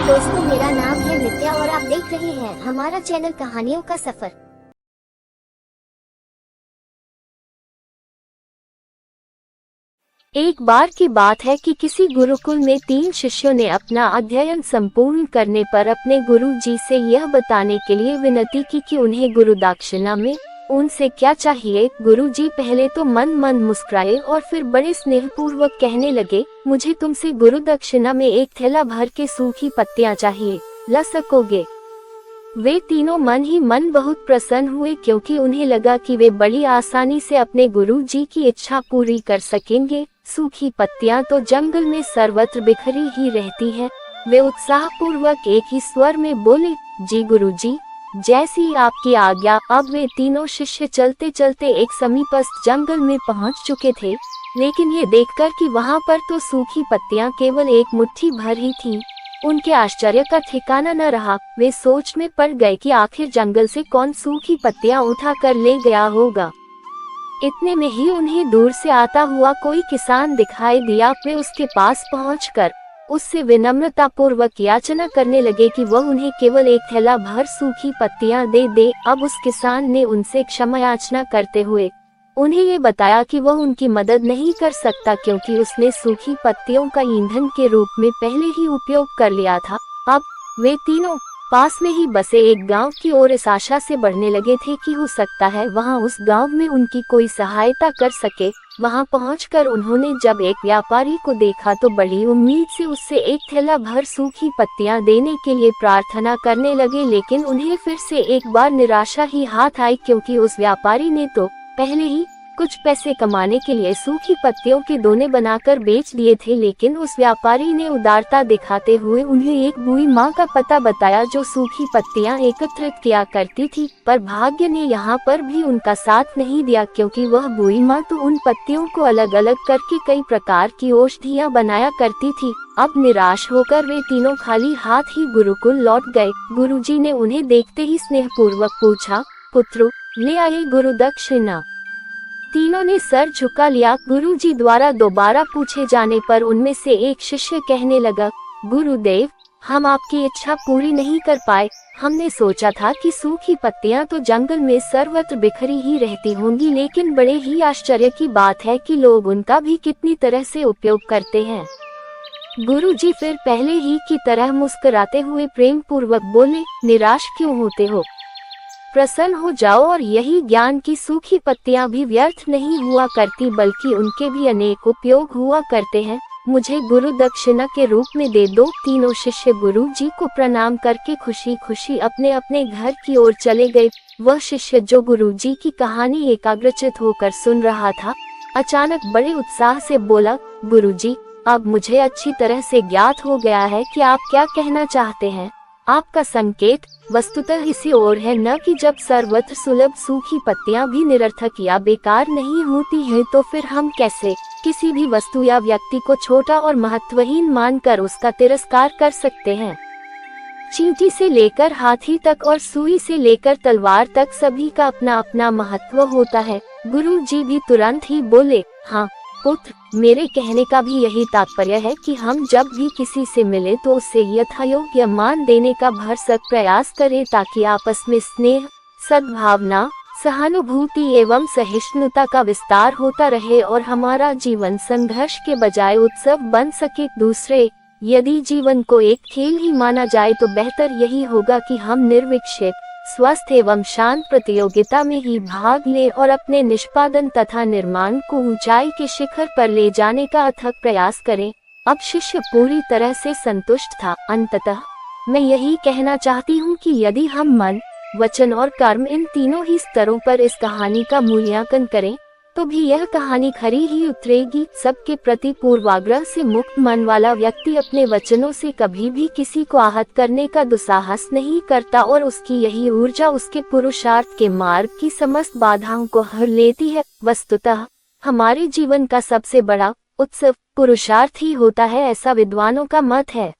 दोस्तों, मेरा नाम है नित्या और आप देख रहे हैं हमारा चैनल कहानियों का सफर। एक बार की बात है कि किसी गुरुकुल में 3 शिष्यों ने अपना अध्ययन संपूर्ण करने पर अपने गुरु जी से यह बताने के लिए विनती की कि उन्हें गुरु दक्षिणा में उनसे क्या चाहिए। गुरु जी पहले तो मन मन मुस्कुराए और फिर बड़े स्नेहपूर्वक कहने लगे, मुझे तुमसे गुरु दक्षिणा में एक थैला भर के सूखी पत्तियां चाहिए, ला सकोगे? वे तीनों मन ही मन बहुत प्रसन्न हुए, क्योंकि उन्हें लगा कि वे बड़ी आसानी से अपने गुरु जी की इच्छा पूरी कर सकेंगे। सूखी पत्तियां तो जंगल में सर्वत्र बिखरी ही रहती हैं। वे उत्साह पूर्वक एक ही स्वर में बोले, जी गुरु जी, जैसी आपकी आज्ञा। अब वे तीनों शिष्य चलते चलते एक समीपस्थ जंगल में पहुंच चुके थे, लेकिन ये देखकर कि वहां पर तो सूखी पत्तियां केवल एक मुट्ठी भर ही थी, उनके आश्चर्य का ठिकाना न रहा। वे सोच में पड़ गए कि आखिर जंगल से कौन सूखी पत्तियां उठा कर ले गया होगा। इतने में ही उन्हें दूर से आता हुआ कोई किसान दिखाई दिया। वे उसके पास पहुंचकर उससे विनम्रता पूर्वक याचना करने लगे कि वह उन्हें केवल एक थैला भर सूखी पत्तियां दे दे। अब उस किसान ने उनसे क्षमा याचना करते हुए उन्हें ये बताया कि वह उनकी मदद नहीं कर सकता, क्योंकि उसने सूखी पत्तियों का ईंधन के रूप में पहले ही उपयोग कर लिया था। अब वे तीनों पास में ही बसे एक गांव की ओर इस आशा से बढ़ने लगे थे कि हो सकता है वहां उस गांव में उनकी कोई सहायता कर सके। वहां पहुंचकर उन्होंने जब एक व्यापारी को देखा तो बड़ी उम्मीद से उससे एक थैला भर सूखी पत्तियां देने के लिए प्रार्थना करने लगे, लेकिन उन्हें फिर से एक बार निराशा ही हाथ आई, क्योंकि उस व्यापारी ने तो पहले ही कुछ पैसे कमाने के लिए सूखी पत्तियों के दोने बनाकर बेच दिए थे। लेकिन उस व्यापारी ने उदारता दिखाते हुए उन्हें एक बूढ़ी माँ का पता बताया जो सूखी पत्तियां एकत्रित किया करती थी। पर भाग्य ने यहाँ पर भी उनका साथ नहीं दिया, क्योंकि वह बूढ़ी माँ तो उन पत्तियों को अलग अलग करके कई प्रकार की औषधियाँ बनाया करती थी। अब निराश होकर वे तीनों खाली हाथ ही गुरुकुल लौट गए। गुरुजी ने उन्हें देखते ही स्नेहपूर्वक पूछा, पुत्रो, ले आए गुरु दक्षिणा? तीनों ने सर झुका लिया। गुरुजी द्वारा दोबारा पूछे जाने पर उनमें से एक शिष्य कहने लगा, गुरुदेव, हम आपकी इच्छा पूरी नहीं कर पाए। हमने सोचा था कि सूखी पत्तियां तो जंगल में सर्वत्र बिखरी ही रहती होंगी, लेकिन बड़े ही आश्चर्य की बात है कि लोग उनका भी कितनी तरह से उपयोग करते हैं। गुरुजी फिर पहले ही की तरह मुस्कुराते हुए प्रेम पूर्वक बोले, निराश क्यों होते हो? प्रसन्न हो जाओ, और यही ज्ञान की सूखी पत्तियां भी व्यर्थ नहीं हुआ करती, बल्कि उनके भी अनेक उपयोग हुआ करते हैं। मुझे गुरु दक्षिणा के रूप में दे दो। तीनों शिष्य गुरु जी को प्रणाम करके खुशी खुशी अपने अपने घर की ओर चले गए। वह शिष्य जो गुरु जी की कहानी एकाग्रचित होकर सुन रहा था, अचानक बड़े उत्साह से बोला, गुरु जी, अब मुझे अच्छी तरह से ज्ञात हो गया है कि आप क्या कहना चाहते हैं। आपका संकेत वस्तुतः इसी ओर है, न कि जब सर्वत्र सुलभ सूखी पत्तियां भी निरर्थक या बेकार नहीं होती हैं, तो फिर हम कैसे किसी भी वस्तु या व्यक्ति को छोटा और महत्वहीन मानकर उसका तिरस्कार कर सकते हैं। चींटी से लेकर हाथी तक और सुई से लेकर तलवार तक सभी का अपना अपना महत्व होता है। गुरु जी भी तुरंत ही बोले, हाँ पुत्र, मेरे कहने का भी यही तात्पर्य है कि हम जब भी किसी से मिले तो उससे यथायोग्य मान देने का भरसक प्रयास करें, ताकि आपस में स्नेह, सद्भावना, सहानुभूति एवं सहिष्णुता का विस्तार होता रहे और हमारा जीवन संघर्ष के बजाय उत्सव बन सके। दूसरे, यदि जीवन को एक खेल ही माना जाए तो बेहतर यही होगा कि हम निर्विक्षेप, स्वस्थ एवं शांत प्रतियोगिता में ही भाग लें और अपने निष्पादन तथा निर्माण को ऊंचाई के शिखर पर ले जाने का अथक प्रयास करें। अब शिष्य पूरी तरह से संतुष्ट था। अंततः मैं यही कहना चाहती हूँ कि यदि हम मन, वचन और कर्म इन तीनों ही स्तरों पर इस कहानी का मूल्यांकन करें तो भी यह कहानी खरी ही उतरेगी। सबके प्रति पूर्वाग्रह से मुक्त मन वाला व्यक्ति अपने वचनों से कभी भी किसी को आहत करने का दुस्साहस नहीं करता, और उसकी यही ऊर्जा उसके पुरुषार्थ के मार्ग की समस्त बाधाओं को हर लेती है। वस्तुतः हमारे जीवन का सबसे बड़ा उत्सव पुरुषार्थ ही होता है, ऐसा विद्वानों का मत है।